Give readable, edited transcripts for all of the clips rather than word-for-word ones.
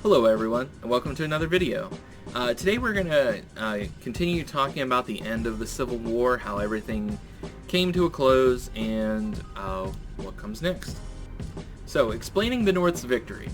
Hello everyone, and welcome to another video. Today we're going to continue talking about the end of the Civil War, how everything came to a close, and what comes next. So, explaining the North's victory.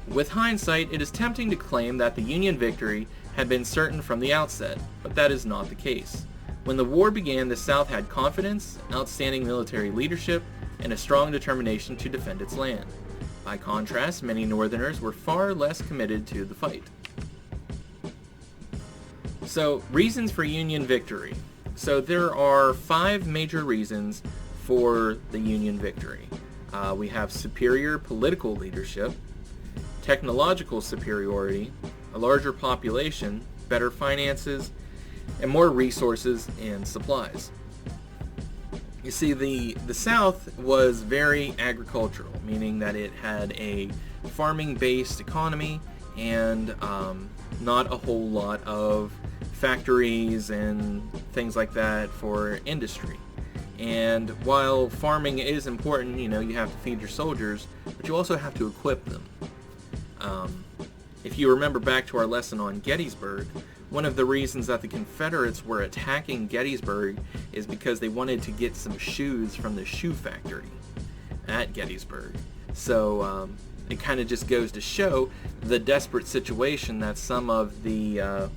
With hindsight, it is tempting to claim that the Union victory had been certain from the outset, but that is not the case. When the war began, the South had confidence, outstanding military leadership, and a strong determination to defend its land. By contrast, many Northerners were far less committed to the fight. So, reasons for Union victory. So there are 5 major reasons for the Union victory. We have superior political leadership, technological superiority, a larger population, better finances, and more resources and supplies. You see, the South was very agricultural, meaning that it had a farming-based economy and not a whole lot of factories and things like that for industry. And while farming is important, you have to feed your soldiers, but you also have to equip them. If you remember back to our lesson on Gettysburg, one of the reasons that the Confederates were attacking Gettysburg is because they wanted to get some shoes from the shoe factory at Gettysburg. So it kind of just goes to show the desperate situation that some of the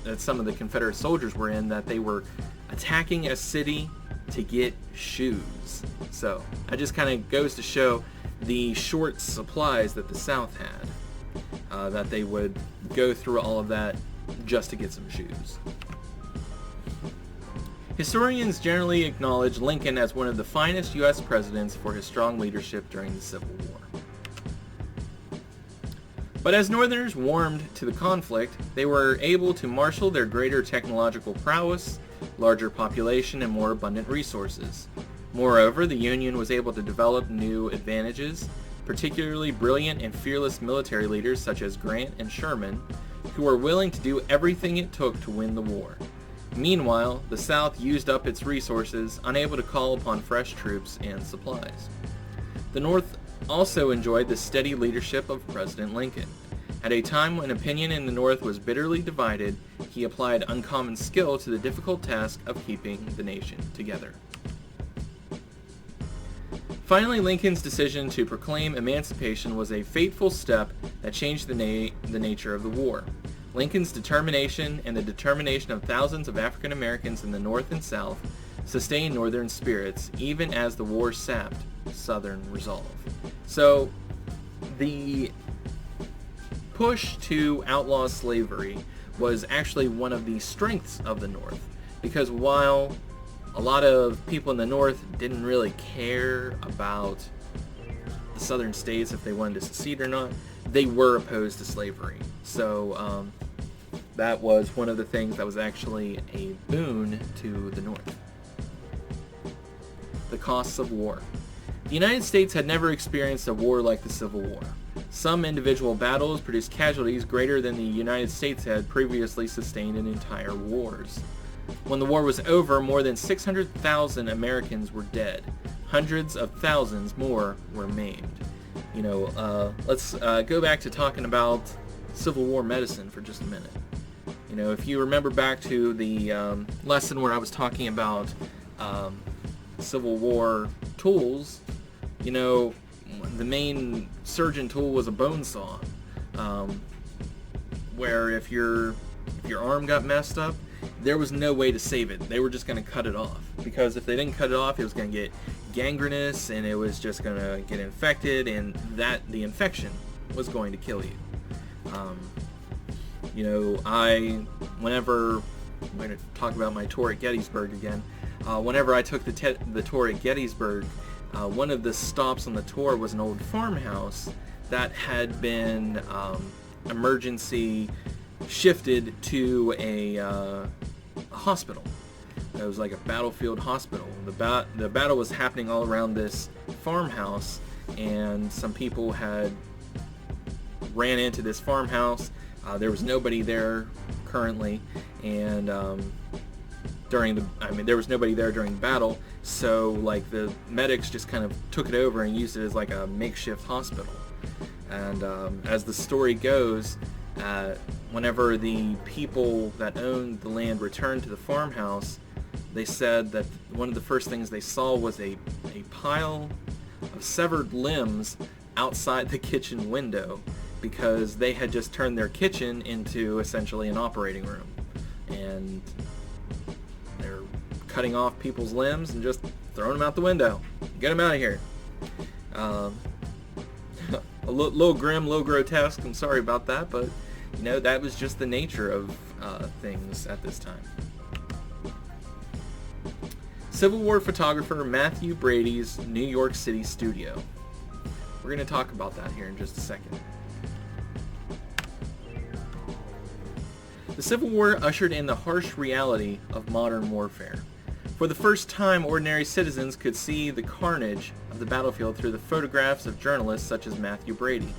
Confederate soldiers were in, that they were attacking a city to get shoes. So that just kind of goes to show the short supplies that the South had, that they would go through all of that just to get some shoes. Historians generally acknowledge Lincoln as one of the finest U.S. presidents for his strong leadership during the Civil War. But as Northerners warmed to the conflict, they were able to marshal their greater technological prowess, larger population, and more abundant resources. Moreover, the Union was able to develop new advantages, particularly brilliant and fearless military leaders such as Grant and Sherman, who were willing to do everything it took to win the war. Meanwhile, the South used up its resources, unable to call upon fresh troops and supplies. The North also enjoyed the steady leadership of President Lincoln. At a time when opinion in the North was bitterly divided, he applied uncommon skill to the difficult task of keeping the nation together. Finally, Lincoln's decision to proclaim emancipation was a fateful step that changed the nature of the war. Lincoln's determination and the determination of thousands of African Americans in the North and South sustained Northern spirits, even as the war sapped Southern resolve. So, the push to outlaw slavery was actually one of the strengths of the North, because while a lot of people in the North didn't really care about the Southern states if they wanted to secede or not, they were opposed to slavery. So that was one of the things that was actually a boon to the North. The costs of war. The United States had never experienced a war like the Civil War. Some individual battles produced casualties greater than the United States had previously sustained in entire wars. When the war was over, more than 600,000 Americans were dead. Hundreds of thousands more were maimed. Let's go back to talking about Civil War medicine for just a minute. If you remember back to the lesson where I was talking about Civil War tools, the main surgeon tool was a bone saw, where if your arm got messed up, there was no way to save it. They were just going to cut it off, because if they didn't cut it off, it was going to get gangrenous and it was just going to get infected, and the infection was going to kill you. Whenever I'm going to talk about my tour at Gettysburg again, whenever I took the tour at Gettysburg, one of the stops on the tour was an old farmhouse that had been emergency shifted to a hospital. It was like a battlefield hospital. The battle was happening all around this farmhouse, and some people had ran into this farmhouse. There was nobody there currently, and there was nobody there during the battle, so the medics just kind of took it over and used it as like a makeshift hospital. And as the story goes, whenever the people that owned the land returned to the farmhouse, they said that one of the first things they saw was a pile of severed limbs outside the kitchen window, because they had just turned their kitchen into essentially an operating room. And they're cutting off people's limbs and just throwing them out the window. Get them out of here. A little grim, a little grotesque. I'm sorry about that, but that was just the nature of things at this time. Civil War photographer Matthew Brady's New York City studio. We're going to talk about that here in just a second. The Civil War ushered in the harsh reality of modern warfare. For the first time, ordinary citizens could see the carnage of the battlefield through the photographs of journalists such as Matthew Brady.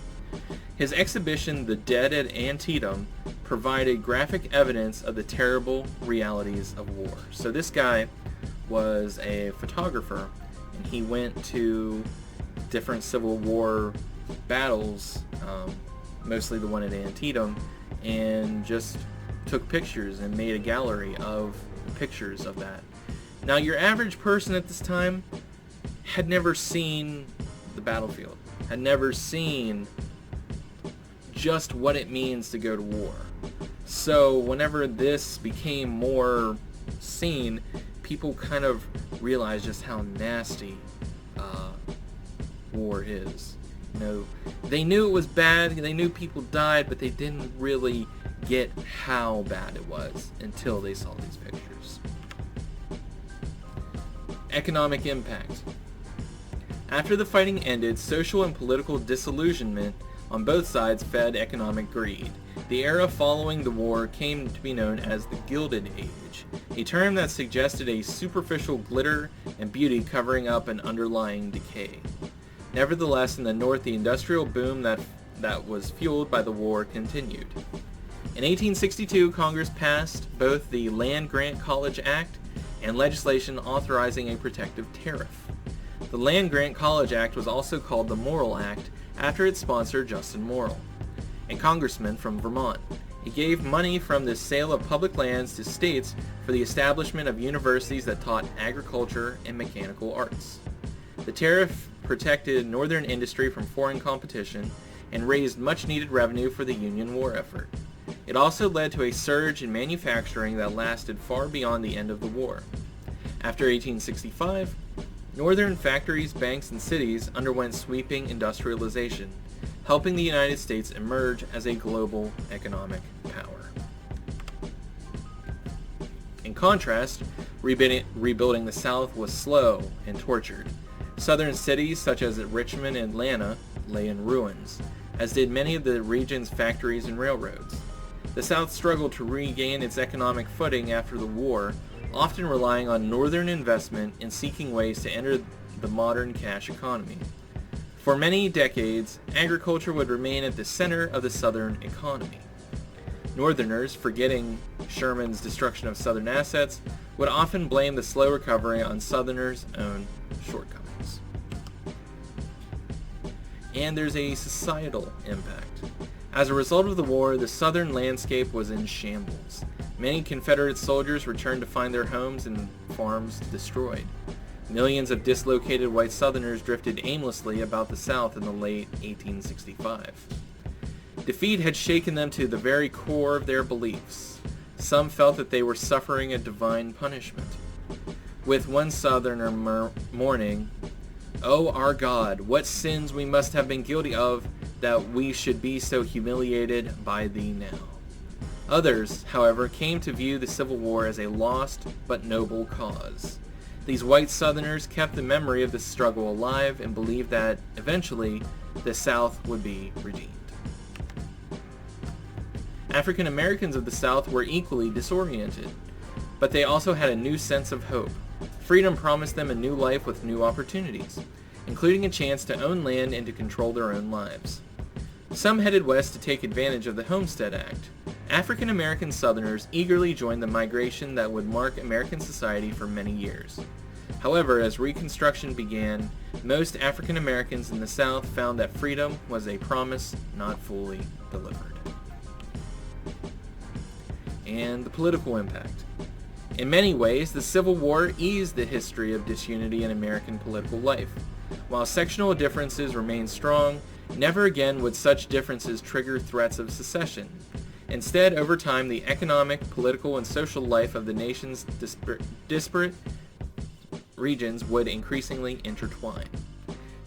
His exhibition, The Dead at Antietam, provided graphic evidence of the terrible realities of war. So this guy was a photographer, and he went to different Civil War battles, mostly the one at Antietam, and just took pictures and made a gallery of pictures of that. Now, your average person at this time had never seen the battlefield, had never seen just what it means to go to war. So whenever this became more seen, people kind of realized just how nasty war is. They knew it was bad, they knew people died, but they didn't really get how bad it was until they saw these pictures. Economic impact. After the fighting ended, social and political disillusionment on both sides fed economic greed. The era following the war came to be known as the Gilded Age, a term that suggested a superficial glitter and beauty covering up an underlying decay. Nevertheless, in the North, the industrial boom that was fueled by the war continued. In 1862, Congress passed both the Land Grant College Act and legislation authorizing a protective tariff. The Land Grant College Act was also called the Morrill Act after its sponsor, Justin Morrill, a congressman from Vermont. He gave money from the sale of public lands to states for the establishment of universities that taught agriculture and mechanical arts. The tariff protected northern industry from foreign competition and raised much-needed revenue for the Union war effort. It also led to a surge in manufacturing that lasted far beyond the end of the war. After 1865, northern factories, banks, and cities underwent sweeping industrialization, helping the United States emerge as a global economic power. In contrast, rebuilding the South was slow and tortured. Southern cities such as Richmond and Atlanta lay in ruins, as did many of the region's factories and railroads. The South struggled to regain its economic footing after the war, often relying on northern investment and seeking ways to enter the modern cash economy. For many decades, agriculture would remain at the center of the Southern economy. Northerners, forgetting Sherman's destruction of Southern assets, would often blame the slow recovery on Southerners' own shortcomings. And there's a societal impact. As a result of the war, the Southern landscape was in shambles. Many Confederate soldiers returned to find their homes and farms destroyed. Millions of dislocated white Southerners drifted aimlessly about the South in the late 1865. Defeat had shaken them to the very core of their beliefs. Some felt that they were suffering a divine punishment. With one Southerner mourning, "Oh, our God, what sins we must have been guilty of that we should be so humiliated by thee now." Others, however, came to view the Civil War as a lost but noble cause. These white Southerners kept the memory of the struggle alive and believed that, eventually, the South would be redeemed. African Americans of the South were equally disoriented, but they also had a new sense of hope. Freedom promised them a new life with new opportunities, including a chance to own land and to control their own lives. Some headed west to take advantage of the Homestead Act. African American Southerners eagerly joined the migration that would mark American society for many years. However, as Reconstruction began, most African Americans in the South found that freedom was a promise not fully delivered. And the political impact. In many ways, the Civil War eased the history of disunity in American political life. While sectional differences remained strong, never again would such differences trigger threats of secession. Instead, over time, the economic, political, and social life of the nation's disparate regions would increasingly intertwine.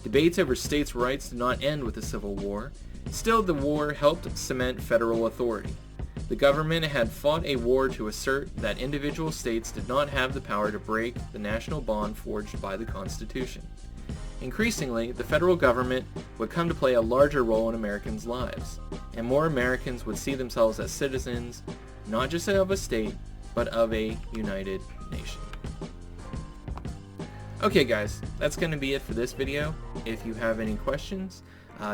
Debates over states' rights did not end with the Civil War. Still, the war helped cement federal authority. The government had fought a war to assert that individual states did not have the power to break the national bond forged by the Constitution. Increasingly, the federal government would come to play a larger role in Americans' lives, and more Americans would see themselves as citizens, not just of a state, but of a united nation. Okay guys, that's going to be it for this video. If you have any questions,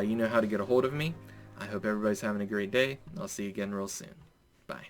you know how to get a hold of me. I hope everybody's having a great day. I'll see you again real soon. Bye.